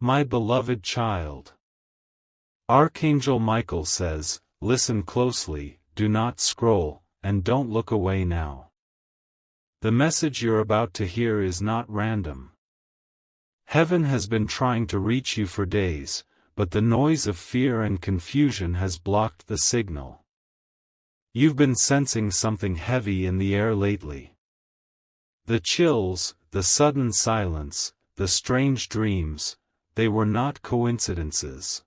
My beloved child. Archangel Michael says, listen closely, do not scroll, and don't look away now. The message you're about to hear is not random. Heaven has been trying to reach you for days, but the noise of fear and confusion has blocked the signal. You've been sensing something heavy in the air lately. The chills, the sudden silence, the strange dreams, they were not coincidences.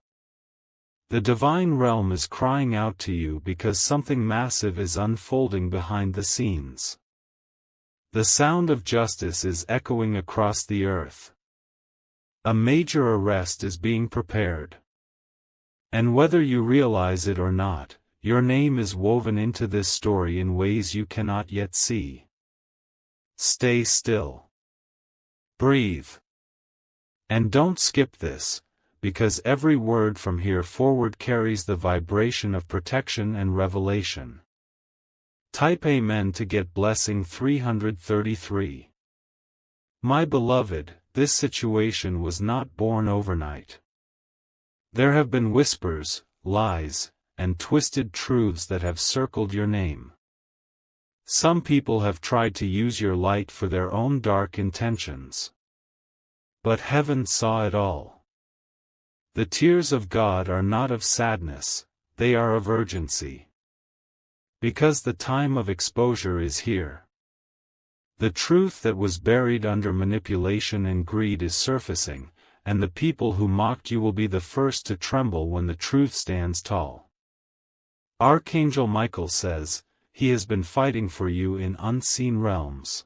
The divine realm is crying out to you because something massive is unfolding behind the scenes. The sound of justice is echoing across the earth. A major arrest is being prepared. And whether you realize it or not, your name is woven into this story in ways you cannot yet see. Stay still. Breathe. And don't skip this, because every word from here forward carries the vibration of protection and revelation. Type Amen to get blessing 333. My beloved, this situation was not born overnight. There have been whispers, lies, and twisted truths that have circled your name. Some people have tried to use your light for their own dark intentions. But heaven saw it all. The tears of God are not of sadness, they are of urgency. Because the time of exposure is here. The truth that was buried under manipulation and greed is surfacing, and the people who mocked you will be the first to tremble when the truth stands tall. Archangel Michael says, he has been fighting for you in unseen realms.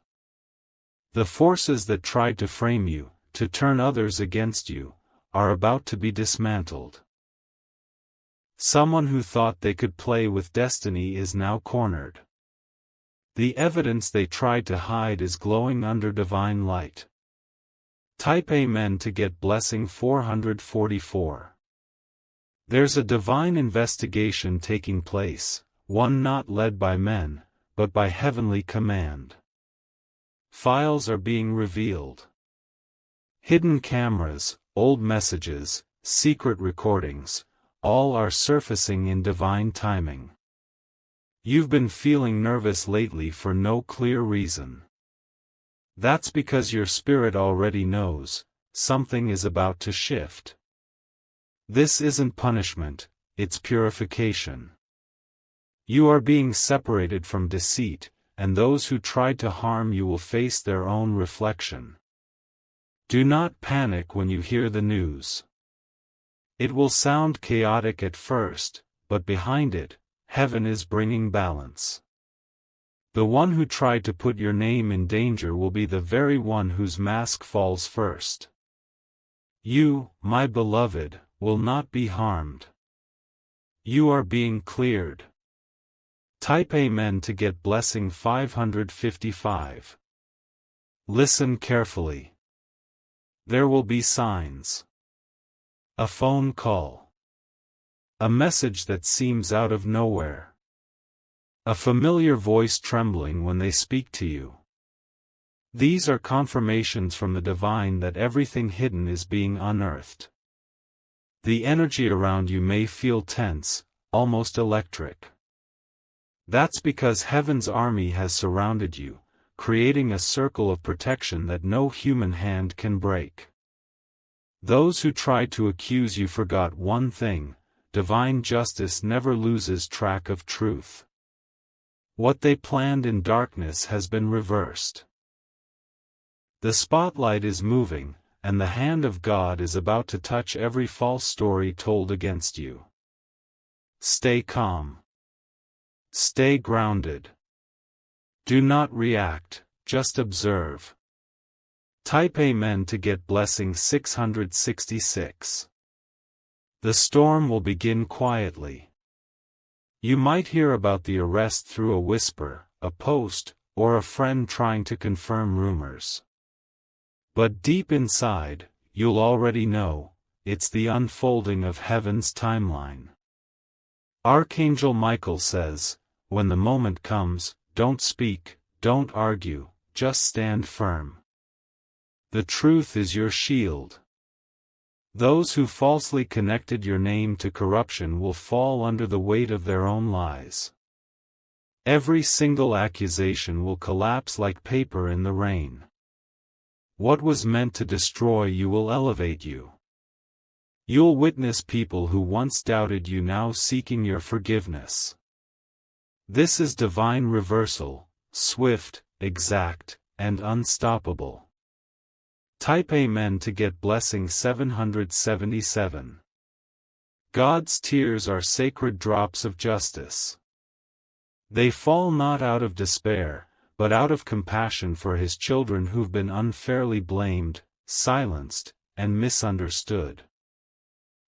The forces that tried to frame you, to turn others against you, are about to be dismantled. Someone who thought they could play with destiny is now cornered. The evidence they tried to hide is glowing under divine light. Type Amen to get blessing 444. There's a divine investigation taking place, one not led by men, but by heavenly command. Files are being revealed. Hidden cameras, old messages, secret recordings, all are surfacing in divine timing. You've been feeling nervous lately for no clear reason. That's because your spirit already knows, something is about to shift. This isn't punishment, it's purification. You are being separated from deceit, and those who tried to harm you will face their own reflection. Do not panic when you hear the news. It will sound chaotic at first, but behind it, heaven is bringing balance. The one who tried to put your name in danger will be the very one whose mask falls first. You, my beloved, will not be harmed. You are being cleared. Type Amen to get blessing 555. Listen carefully. There will be signs. A phone call. A message that seems out of nowhere. A familiar voice trembling when they speak to you. These are confirmations from the divine that everything hidden is being unearthed. The energy around you may feel tense, almost electric. That's because heaven's army has surrounded you, creating a circle of protection that no human hand can break. Those who tried to accuse you forgot one thing: divine justice never loses track of truth. What they planned in darkness has been reversed. The spotlight is moving, and the hand of God is about to touch every false story told against you. Stay calm. Stay grounded. Do not react, just observe. Type Amen to get blessing 666. The storm will begin quietly. You might hear about the arrest through a whisper, a post, or a friend trying to confirm rumors. But deep inside, you'll already know, it's the unfolding of heaven's timeline. Archangel Michael says, when the moment comes, don't speak, don't argue, just stand firm. The truth is your shield. Those who falsely connected your name to corruption will fall under the weight of their own lies. Every single accusation will collapse like paper in the rain. What was meant to destroy you will elevate you. You'll witness people who once doubted you now seeking your forgiveness. This is divine reversal, swift, exact, and unstoppable. Type Amen to get blessing 777. God's tears are sacred drops of justice. They fall not out of despair, but out of compassion for His children who've been unfairly blamed, silenced, and misunderstood.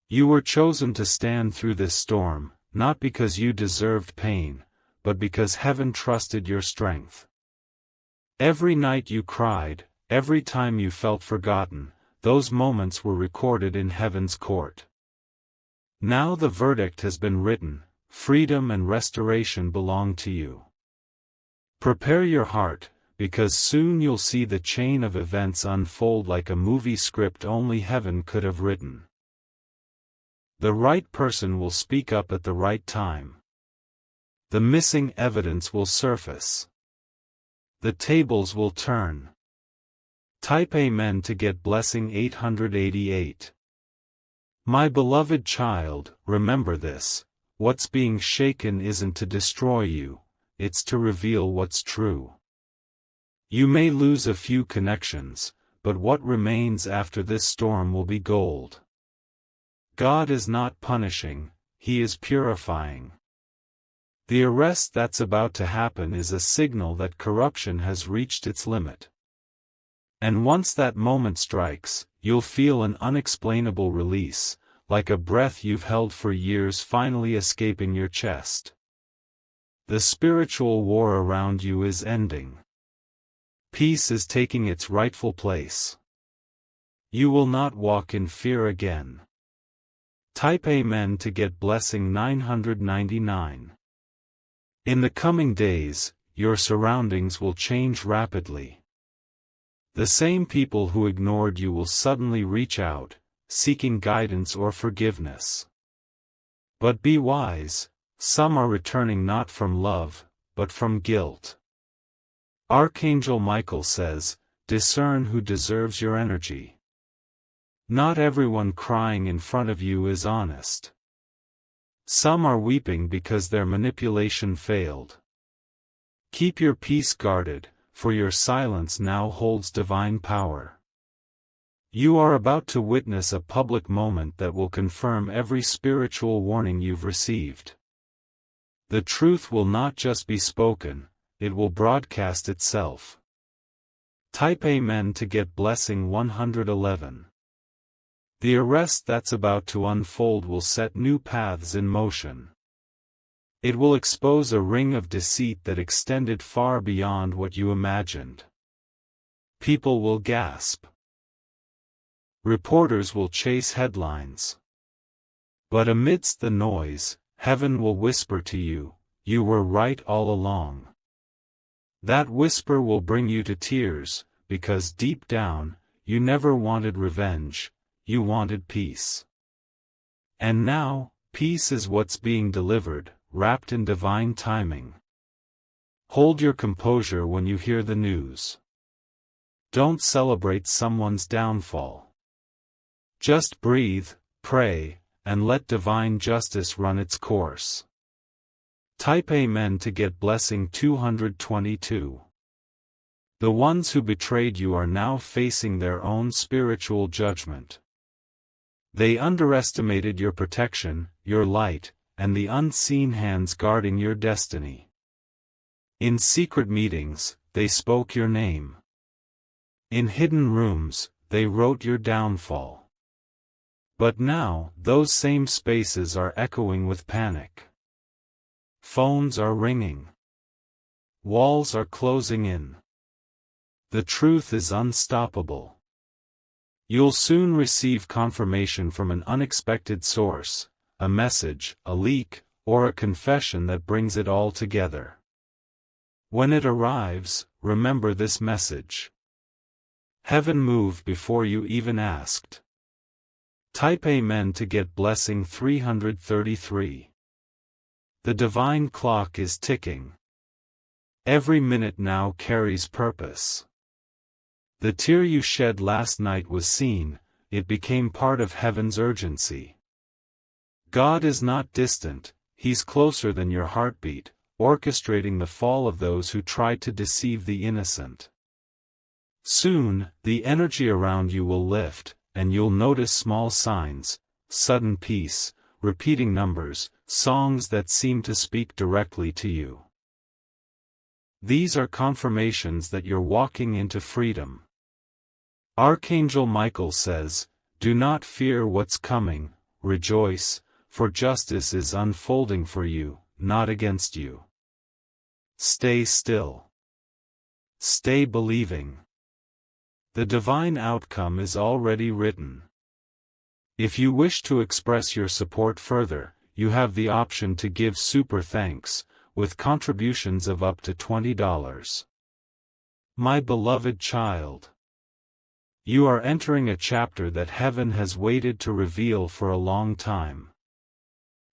You were chosen to stand through this storm, not because you deserved pain, but because heaven trusted your strength. Every night you cried, every time you felt forgotten, those moments were recorded in heaven's court. Now the verdict has been written, freedom and restoration belong to you. Prepare your heart, because soon you'll see the chain of events unfold like a movie script only heaven could have written. The right person will speak up at the right time. The missing evidence will surface. The tables will turn. Type Amen to get blessing 888. My beloved child, remember this: what's being shaken isn't to destroy you, it's to reveal what's true. You may lose a few connections, but what remains after this storm will be gold. God is not punishing, He is purifying. The arrest that's about to happen is a signal that corruption has reached its limit. And once that moment strikes, you'll feel an unexplainable release, like a breath you've held for years finally escaping your chest. The spiritual war around you is ending. Peace is taking its rightful place. You will not walk in fear again. Type Amen to get blessing 999. In the coming days, your surroundings will change rapidly. The same people who ignored you will suddenly reach out, seeking guidance or forgiveness. But be wise, some are returning not from love, but from guilt. Archangel Michael says, discern who deserves your energy. Not everyone crying in front of you is honest. Some are weeping because their manipulation failed. Keep your peace guarded, for your silence now holds divine power. You are about to witness a public moment that will confirm every spiritual warning you've received. The truth will not just be spoken, it will broadcast itself. Type Amen to get blessing 111. The arrest that's about to unfold will set new paths in motion. It will expose a ring of deceit that extended far beyond what you imagined. People will gasp. Reporters will chase headlines. But amidst the noise, heaven will whisper to you, you were right all along. That whisper will bring you to tears, because deep down, you never wanted revenge, you wanted peace. And now, peace is what's being delivered, wrapped in divine timing. Hold your composure when you hear the news. Don't celebrate someone's downfall. Just breathe, pray, and let divine justice run its course. Type Amen to get blessing 222. The ones who betrayed you are now facing their own spiritual judgment. They underestimated your protection, your light, and the unseen hands guarding your destiny. In secret meetings, they spoke your name. In hidden rooms, they wrote your downfall. But now, those same spaces are echoing with panic. Phones are ringing. Walls are closing in. The truth is unstoppable. You'll soon receive confirmation from an unexpected source, a message, a leak, or a confession that brings it all together. When it arrives, remember this message. Heaven moved before you even asked. Type Amen to get blessing 333. The divine clock is ticking. Every minute now carries purpose. The tear you shed last night was seen, it became part of heaven's urgency. God is not distant, He's closer than your heartbeat, orchestrating the fall of those who tried to deceive the innocent. Soon, the energy around you will lift, and you'll notice small signs, sudden peace, repeating numbers, songs that seem to speak directly to you. These are confirmations that you're walking into freedom. Archangel Michael says, "Do not fear what's coming, rejoice, for justice is unfolding for you, not against you." Stay still. Stay believing. The divine outcome is already written. If you wish to express your support further, you have the option to give super thanks, with contributions of up to $20. My beloved child, you are entering a chapter that heaven has waited to reveal for a long time.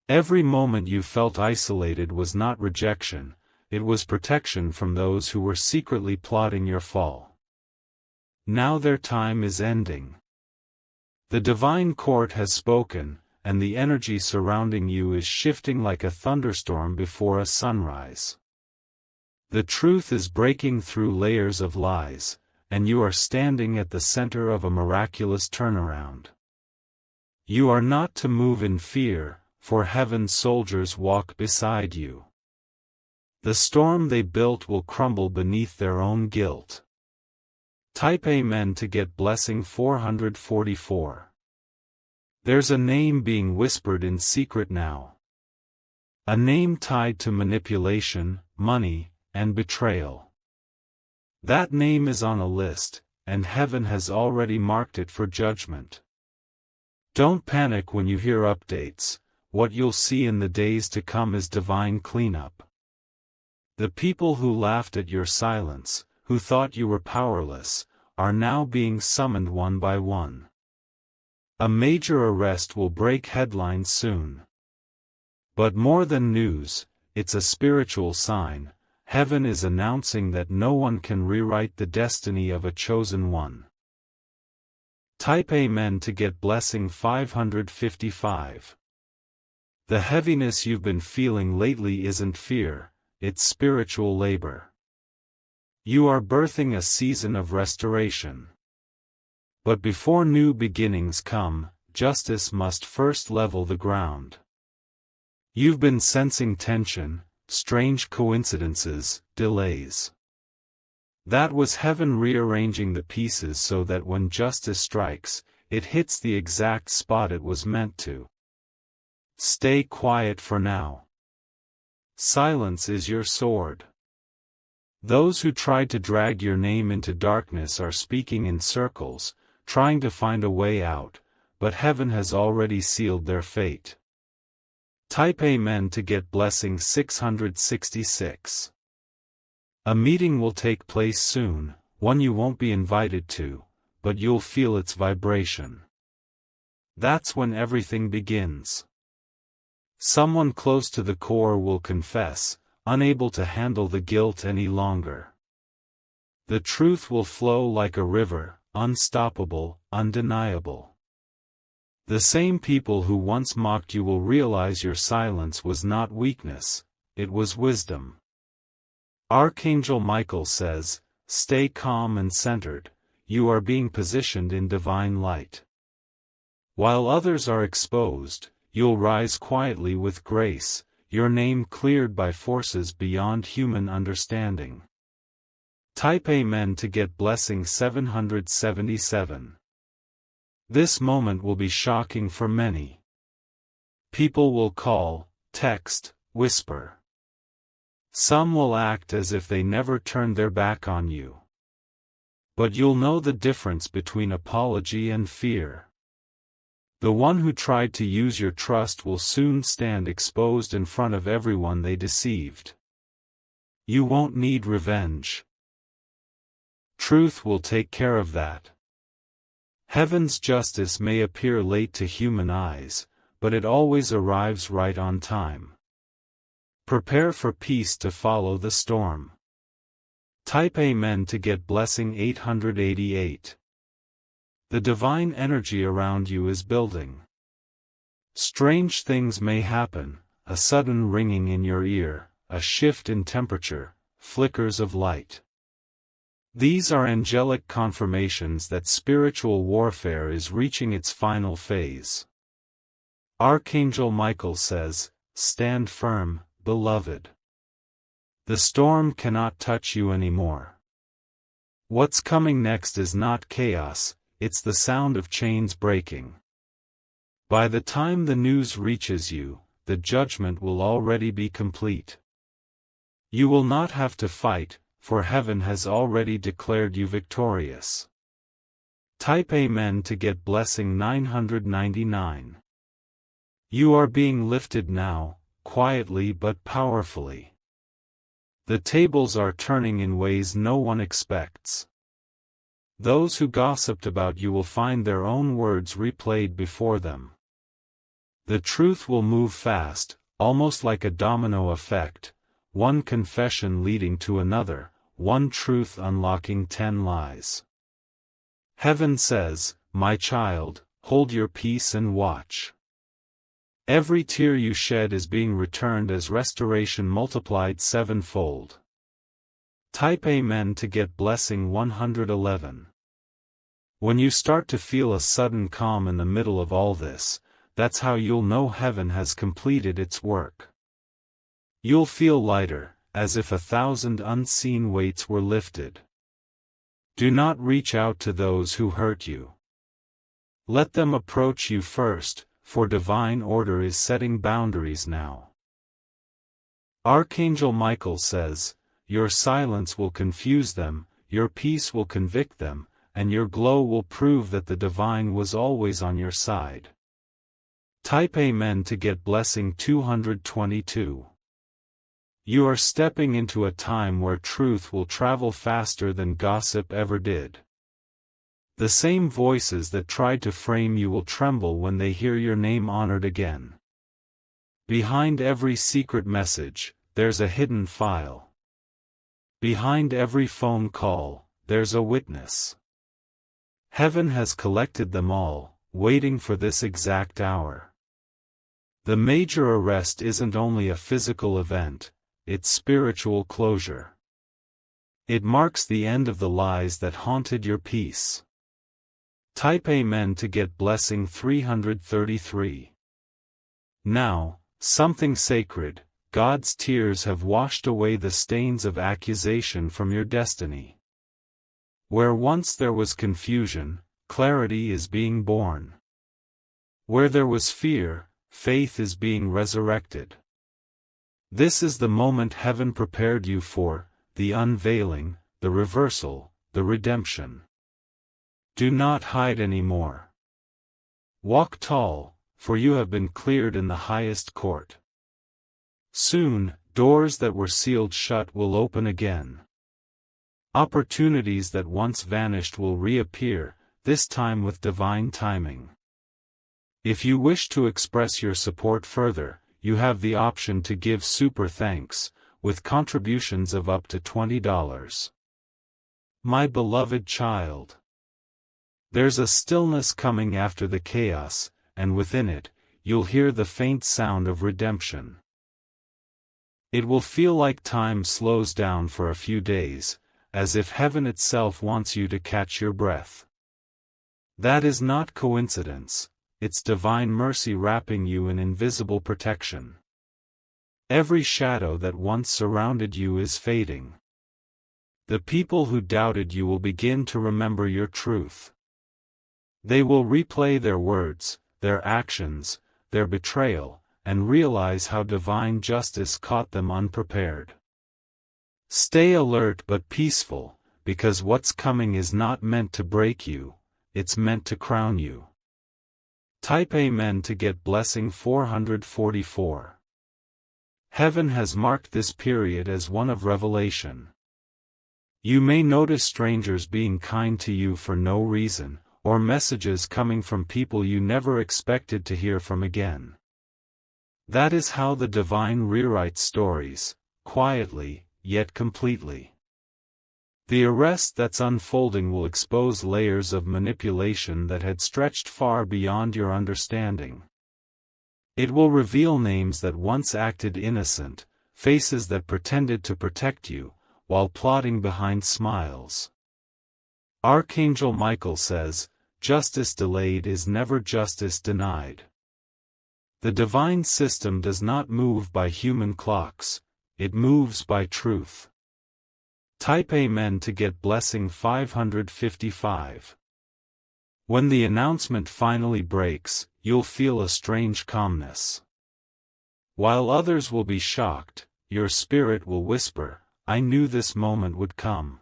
Every moment you felt isolated was not rejection, it was protection from those who were secretly plotting your fall. Now their time is ending. The divine court has spoken, and the energy surrounding you is shifting like a thunderstorm before a sunrise. The truth is breaking through layers of lies, and you are standing at the center of a miraculous turnaround. You are not to move in fear, for heaven's soldiers walk beside you. The storm they built will crumble beneath their own guilt. Type Amen to get blessing 444. There's a name being whispered in secret now. A name tied to manipulation, money, and betrayal. That name is on a list, and heaven has already marked it for judgment. Don't panic when you hear updates, what you'll see in the days to come is divine cleanup. The people who laughed at your silence, who thought you were powerless, are now being summoned one by one. A major arrest will break headlines soon. But more than news, it's a spiritual sign. Heaven is announcing that no one can rewrite the destiny of a chosen one. Type Amen to get blessing 555. The heaviness you've been feeling lately isn't fear, it's spiritual labor. You are birthing a season of restoration. But before new beginnings come, justice must first level the ground. You've been sensing tension, strange coincidences, delays. That was heaven rearranging the pieces so that when justice strikes, it hits the exact spot it was meant to. Stay quiet for now. Silence is your sword. Those who tried to drag your name into darkness are speaking in circles, trying to find a way out, but heaven has already sealed their fate. Type Amen to get blessing 666. A meeting will take place soon, one you won't be invited to, but you'll feel its vibration. That's when everything begins. Someone close to the core will confess, unable to handle the guilt any longer. The truth will flow like a river, unstoppable, undeniable. The same people who once mocked you will realize your silence was not weakness, it was wisdom. Archangel Michael says, "Stay calm and centered, you are being positioned in divine light. While others are exposed, you'll rise quietly with grace, your name cleared by forces beyond human understanding." Type Amen to get blessing 777. This moment will be shocking for many. People will call, text, whisper. Some will act as if they never turned their back on you. But you'll know the difference between apology and fear. The one who tried to use your trust will soon stand exposed in front of everyone they deceived. You won't need revenge. Truth will take care of that. Heaven's justice may appear late to human eyes, but it always arrives right on time. Prepare for peace to follow the storm. Type Amen to get blessing 888. The divine energy around you is building. Strange things may happen, a sudden ringing in your ear, a shift in temperature, flickers of light. These are angelic confirmations that spiritual warfare is reaching its final phase. Archangel Michael says, "Stand firm, beloved. The storm cannot touch you anymore." What's coming next is not chaos, it's the sound of chains breaking. By the time the news reaches you, the judgment will already be complete. You will not have to fight, for heaven has already declared you victorious. Type Amen to get blessing 999. You are being lifted now, quietly but powerfully. The tables are turning in ways no one expects. Those who gossiped about you will find their own words replayed before them. The truth will move fast, almost like a domino effect, one confession leading to another, one truth unlocking 10 lies. Heaven says, "My child, hold your peace and watch." Every tear you shed is being returned as restoration multiplied sevenfold. Type Amen to get blessing 111. When you start to feel a sudden calm in the middle of all this, that's how you'll know heaven has completed its work. You'll feel lighter, as if 1,000 unseen weights were lifted. Do not reach out to those who hurt you. Let them approach you first, for divine order is setting boundaries now. Archangel Michael says, "Your silence will confuse them, your peace will convict them, and your glow will prove that the divine was always on your side." Type Amen to get blessing 222. You are stepping into a time where truth will travel faster than gossip ever did. The same voices that tried to frame you will tremble when they hear your name honored again. Behind every secret message, there's a hidden file. Behind every phone call, there's a witness. Heaven has collected them all, waiting for this exact hour. The major arrest isn't only a physical event, it's spiritual closure. It marks the end of the lies that haunted your peace. Type Amen to get blessing 333. Now, something sacred, God's tears have washed away the stains of accusation from your destiny. Where once there was confusion, clarity is being born. Where there was fear, faith is being resurrected. This is the moment heaven prepared you for, the unveiling, the reversal, the redemption. Do not hide anymore. Walk tall, for you have been cleared in the highest court. Soon, doors that were sealed shut will open again. Opportunities that once vanished will reappear, this time with divine timing. If you wish to express your support further, you have the option to give super thanks, with contributions of up to $20. My beloved child. There's a stillness coming after the chaos, and within it, you'll hear the faint sound of redemption. It will feel like time slows down for a few days, as if heaven itself wants you to catch your breath. That is not coincidence. It's divine mercy wrapping you in invisible protection. Every shadow that once surrounded you is fading. The people who doubted you will begin to remember your truth. They will replay their words, their actions, their betrayal, and realize how divine justice caught them unprepared. Stay alert but peaceful, because what's coming is not meant to break you, it's meant to crown you. Type Amen to get blessing 444. Heaven has marked this period as one of revelation. You may notice strangers being kind to you for no reason, or messages coming from people you never expected to hear from again. That is how the divine rewrites stories, quietly, yet completely. The arrest that's unfolding will expose layers of manipulation that had stretched far beyond your understanding. It will reveal names that once acted innocent, faces that pretended to protect you, while plotting behind smiles. Archangel Michael says, "Justice delayed is never justice denied." The divine system does not move by human clocks, it moves by truth. Type Amen to get blessing 555. When the announcement finally breaks, you'll feel a strange calmness. While others will be shocked, your spirit will whisper, "I knew this moment would come."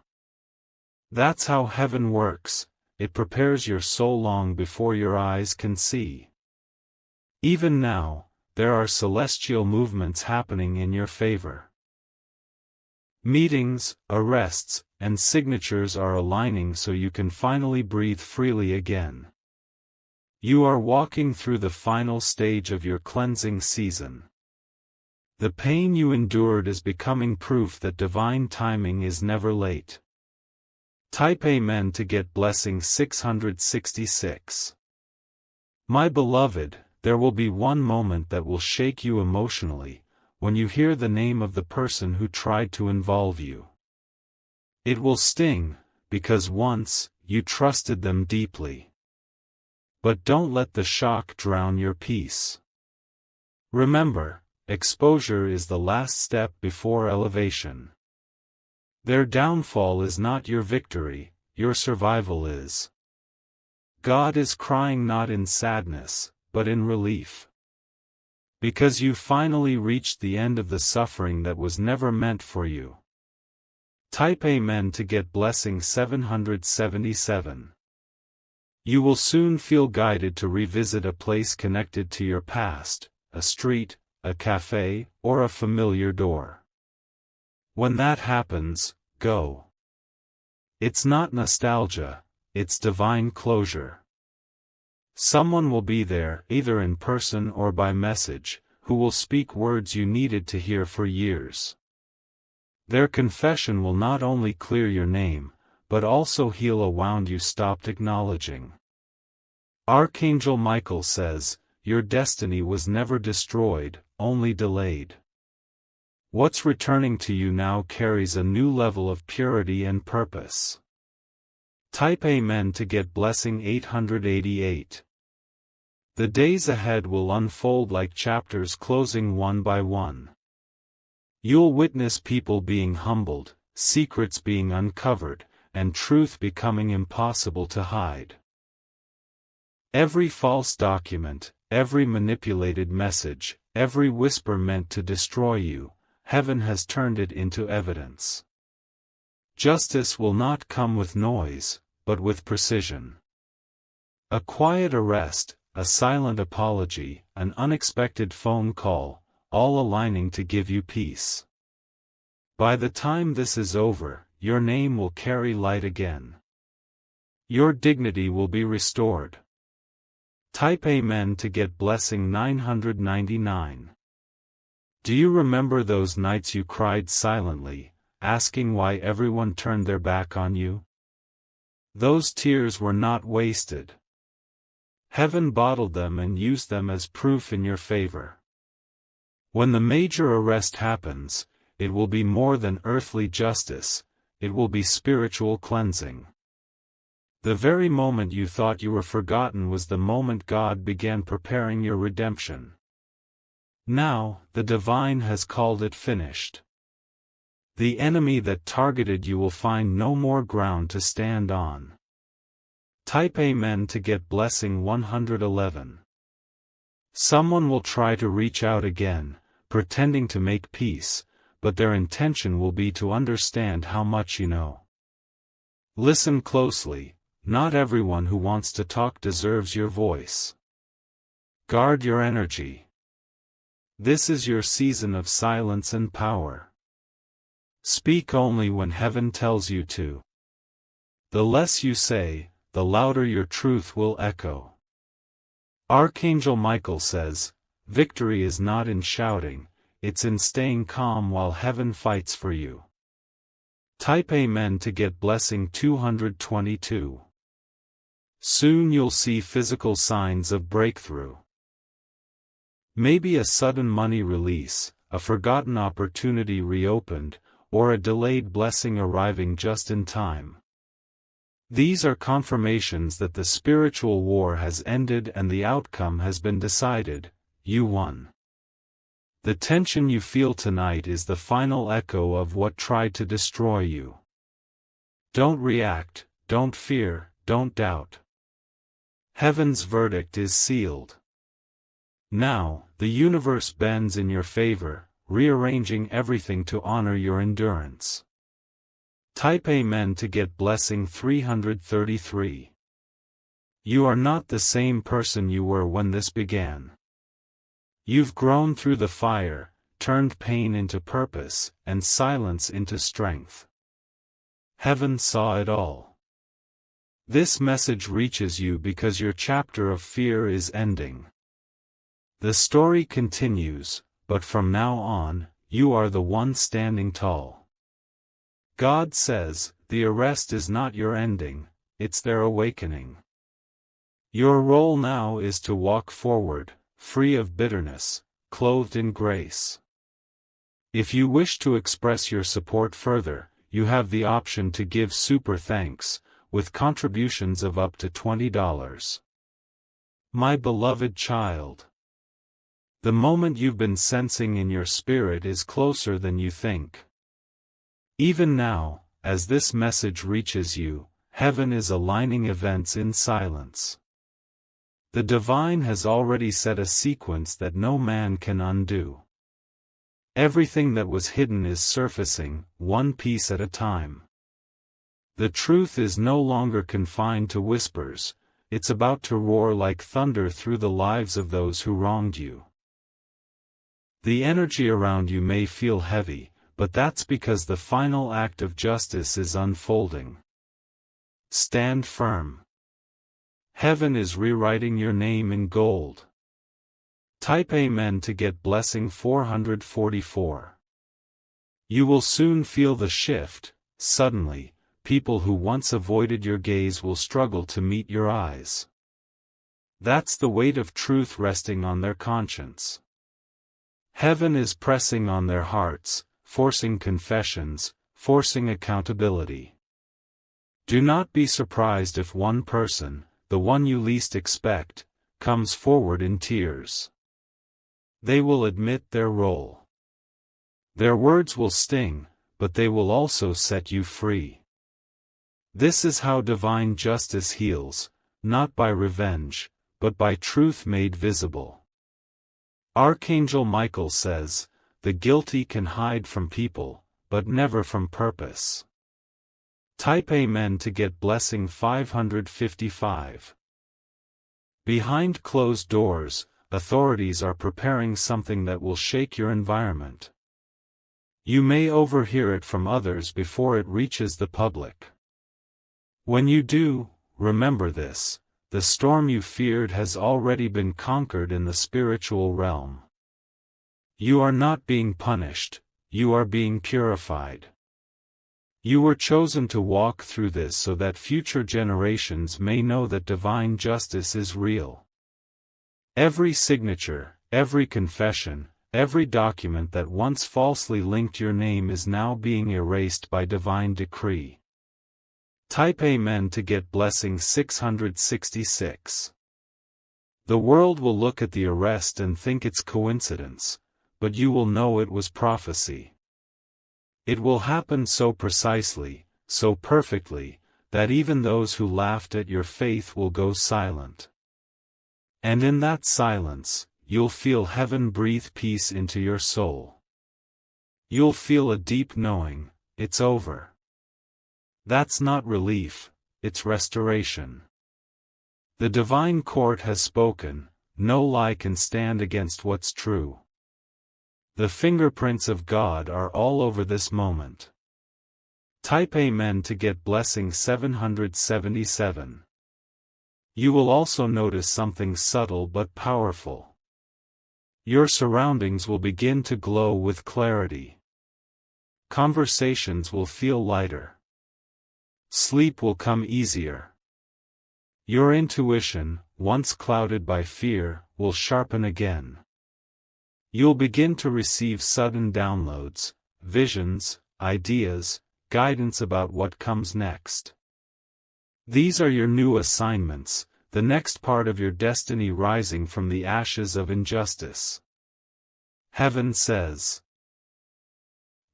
That's how heaven works, it prepares your soul long before your eyes can see. Even now, there are celestial movements happening in your favor. Meetings, arrests, and signatures are aligning so you can finally breathe freely again. You are walking through the final stage of your cleansing season. The pain you endured is becoming proof that divine timing is never late. Type Amen to get blessing 666. My beloved, there will be one moment that will shake you emotionally, when you hear the name of the person who tried to involve you. It will sting, because once, you trusted them deeply. But don't let the shock drown your peace. Remember, exposure is the last step before elevation. Their downfall is not your victory, your survival is. God is crying not in sadness, but in relief. Because you finally reached the end of the suffering that was never meant for you. Type Amen to get blessing 777. You will soon feel guided to revisit a place connected to your past, a street, a cafe, or a familiar door. When that happens, go. It's not nostalgia, it's divine closure. Someone will be there, either in person or by message, who will speak words you needed to hear for years. Their confession will not only clear your name, but also heal a wound you stopped acknowledging. Archangel Michael says, your destiny was never destroyed, only delayed. What's returning to you now carries a new level of purity and purpose. Type Amen to get blessing 888. The days ahead will unfold like chapters closing one by one. You'll witness people being humbled, secrets being uncovered, and truth becoming impossible to hide. Every false document, every manipulated message, every whisper meant to destroy you, heaven has turned it into evidence. Justice will not come with noise, but with precision. A quiet arrest, a silent apology, an unexpected phone call, all aligning to give you peace. By the time this is over, your name will carry light again. Your dignity will be restored. Type Amen to get blessing 999. Do you remember those nights you cried silently, asking why everyone turned their back on you? Those tears were not wasted. Heaven bottled them and used them as proof in your favor. When the major arrest happens, it will be more than earthly justice, it will be spiritual cleansing. The very moment you thought you were forgotten was the moment God began preparing your redemption. Now, the divine has called it finished. The enemy that targeted you will find no more ground to stand on. Type Amen to get blessing 111. Someone will try to reach out again, pretending to make peace, but their intention will be to understand how much you know. Listen closely, not everyone who wants to talk deserves your voice. Guard your energy. This is your season of silence and power. Speak only when heaven tells you to. The less you say, the the louder your truth will echo. Archangel Michael says, victory is not in shouting, it's in staying calm while heaven fights for you. Type Amen to get blessing 222. Soon you'll see physical signs of breakthrough. Maybe a sudden money release, a forgotten opportunity reopened, or a delayed blessing arriving just in time. These are confirmations that the spiritual war has ended and the outcome has been decided. You won. The tension you feel tonight is the final echo of what tried to destroy you. Don't react, don't fear, don't doubt. Heaven's verdict is sealed. Now, the universe bends in your favor, rearranging everything to honor your endurance. Type Amen to get blessing 333. You are not the same person you were when this began. You've grown through the fire, turned pain into purpose, and silence into strength. Heaven saw it all. This message reaches you because your chapter of fear is ending. The story continues, but from now on, you are the one standing tall. God says, the arrest is not your ending, it's their awakening. Your role now is to walk forward, free of bitterness, clothed in grace. If you wish to express your support further, you have the option to give super thanks, with contributions of up to $20. My beloved child, the moment you've been sensing in your spirit is closer than you think. Even now, as this message reaches you, heaven is aligning events in silence. The divine has already set a sequence that no man can undo. Everything that was hidden is surfacing, one piece at a time. The truth is no longer confined to whispers, it's about to roar like thunder through the lives of those who wronged you. The energy around you may feel heavy, but that's because the final act of justice is unfolding. Stand firm. Heaven is rewriting your name in gold. Type Amen to get blessing 444. You will soon feel the shift. Suddenly, people who once avoided your gaze will struggle to meet your eyes. That's the weight of truth resting on their conscience. Heaven is pressing on their hearts, forcing confessions, forcing accountability. Do not be surprised if one person, the one you least expect, comes forward in tears. They will admit their role. Their words will sting, but they will also set you free. This is how divine justice heals, not by revenge, but by truth made visible. Archangel Michael says, the guilty can hide from people, but never from purpose. Type Amen to get blessing 555. Behind closed doors, authorities are preparing something that will shake your environment. You may overhear it from others before it reaches the public. When you do, remember this: the storm you feared has already been conquered in the spiritual realm. You are not being punished, you are being purified. You were chosen to walk through this so that future generations may know that divine justice is real. Every signature, every confession, every document that once falsely linked your name is now being erased by divine decree. Type Amen to get blessing 666. The world will look at the arrest and think it's coincidence, but you will know it was prophecy. It will happen so precisely, so perfectly, that even those who laughed at your faith will go silent. And in that silence, you'll feel heaven breathe peace into your soul. You'll feel a deep knowing, it's over. That's not relief, it's restoration. The divine court has spoken, no lie can stand against what's true. The fingerprints of God are all over this moment. Type Amen to get blessing 777. You will also notice something subtle but powerful. Your surroundings will begin to glow with clarity. Conversations will feel lighter. Sleep will come easier. Your intuition, once clouded by fear, will sharpen again. You'll begin to receive sudden downloads, visions, ideas, guidance about what comes next. These are your new assignments, the next part of your destiny rising from the ashes of injustice. Heaven says,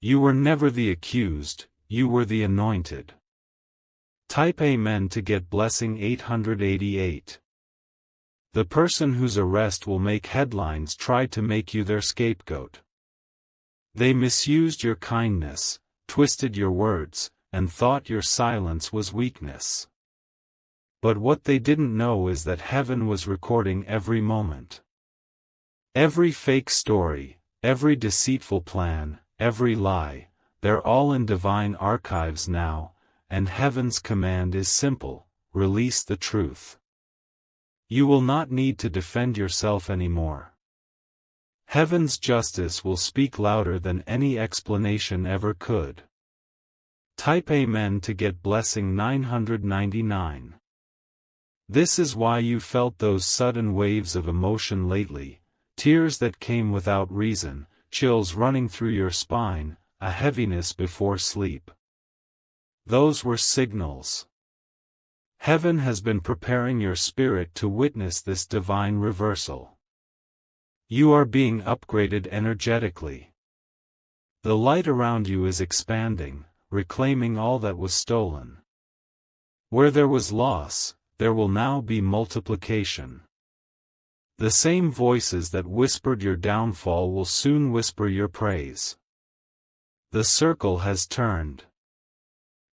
"You were never the accused, you were the anointed." Type Amen to get blessing 888. The person whose arrest will make headlines tried to make you their scapegoat. They misused your kindness, twisted your words, and thought your silence was weakness. But what they didn't know is that heaven was recording every moment. Every fake story, every deceitful plan, every lie, they're all in divine archives now, and heaven's command is simple: release the truth. You will not need to defend yourself anymore. Heaven's justice will speak louder than any explanation ever could. Type Amen to get blessing 999. This is why you felt those sudden waves of emotion lately, tears that came without reason, chills running through your spine, a heaviness before sleep. Those were signals. Heaven has been preparing your spirit to witness this divine reversal. You are being upgraded energetically. The light around you is expanding, reclaiming all that was stolen. Where there was loss, there will now be multiplication. The same voices that whispered your downfall will soon whisper your praise. The circle has turned.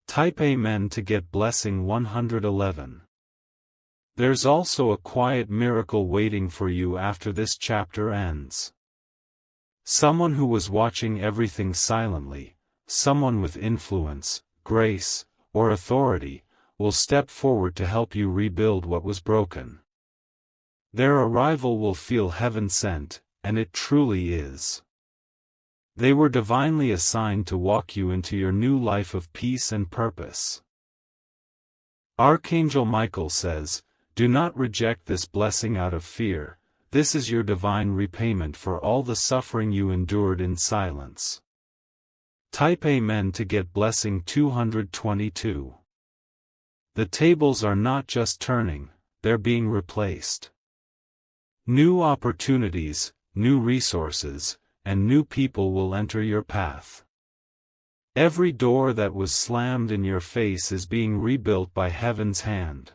Type Amen to get blessing 111. There's also a quiet miracle waiting for you after this chapter ends. Someone who was watching everything silently, someone with influence, grace, or authority, will step forward to help you rebuild what was broken. Their arrival will feel heaven-sent, and it truly is. They were divinely assigned to walk you into your new life of peace and purpose. Archangel Michael says, "Do not reject this blessing out of fear. This is your divine repayment for all the suffering you endured in silence." Type Amen to get blessing 222. The tables are not just turning, they're being replaced. New opportunities, new resources, and new people will enter your path. Every door that was slammed in your face is being rebuilt by heaven's hand.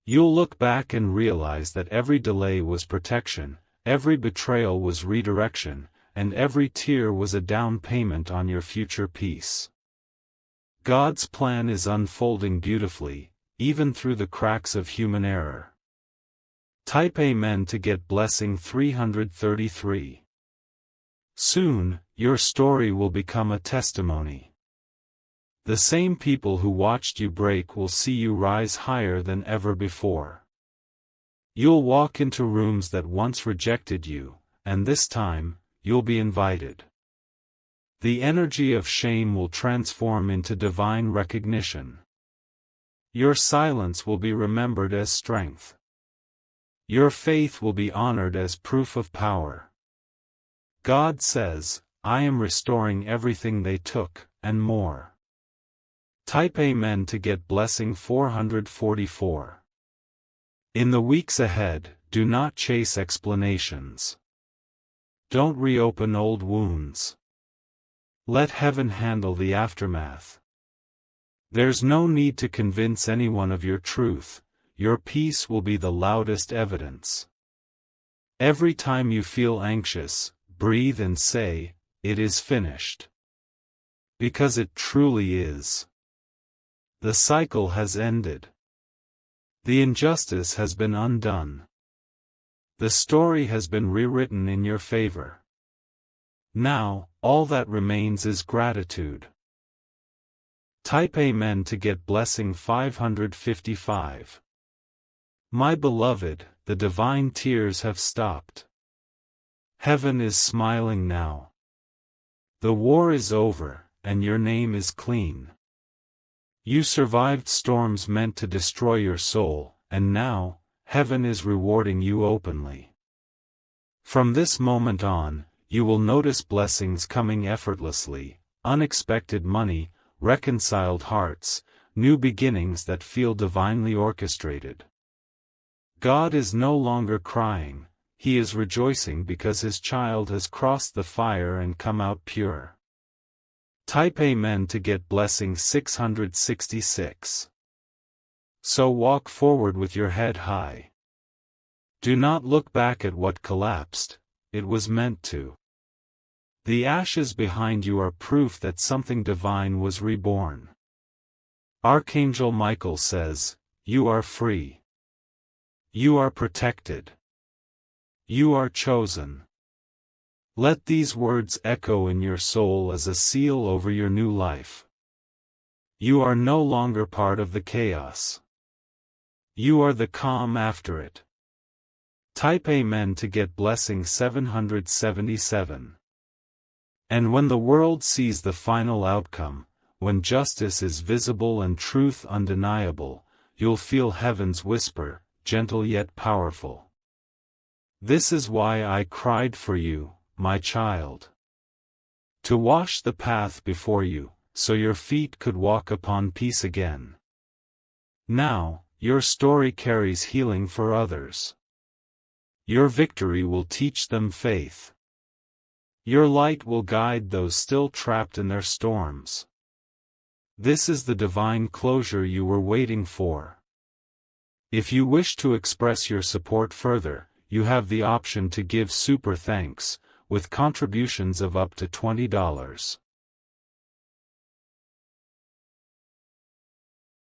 You'll look back and realize that every delay was protection, every betrayal was redirection, and every tear was a down payment on your future peace. God's plan is unfolding beautifully, even through the cracks of human error. Type Amen to get blessing 333. Soon, your story will become a testimony. The same people who watched you break will see you rise higher than ever before. You'll walk into rooms that once rejected you, and this time, you'll be invited. The energy of shame will transform into divine recognition. Your silence will be remembered as strength. Your faith will be honored as proof of power. God says, "I am restoring everything they took, and more." Type Amen to get blessing 444. In the weeks ahead, do not chase explanations. Don't reopen old wounds. Let heaven handle the aftermath. There's no need to convince anyone of your truth, your peace will be the loudest evidence. Every time you feel anxious, breathe and say, "It is finished." Because it truly is. The cycle has ended. The injustice has been undone. The story has been rewritten in your favor. Now, all that remains is gratitude. Type Amen to get blessing 555. My beloved, the divine tears have stopped. Heaven is smiling now. The war is over, and your name is clean. You survived storms meant to destroy your soul, and now, heaven is rewarding you openly. From this moment on, you will notice blessings coming effortlessly, unexpected money, reconciled hearts, new beginnings that feel divinely orchestrated. God is no longer crying, He is rejoicing because His child has crossed the fire and come out pure. Type Amen to get blessing 666. So walk forward with your head high. Do not look back at what collapsed, it was meant to. The ashes behind you are proof that something divine was reborn. Archangel Michael says, you are free. You are protected. You are chosen. Let these words echo in your soul as a seal over your new life. You are no longer part of the chaos. You are the calm after it. Type Amen to get blessing 777. And when the world sees the final outcome, when justice is visible and truth undeniable, you'll feel heaven's whisper, gentle yet powerful. This is why I cried for you, my child. To wash the path before you, so your feet could walk upon peace again. Now, your story carries healing for others. Your victory will teach them faith. Your light will guide those still trapped in their storms. This is the divine closure you were waiting for. If you wish to express your support further, you have the option to give super thanks, with contributions of up to $20.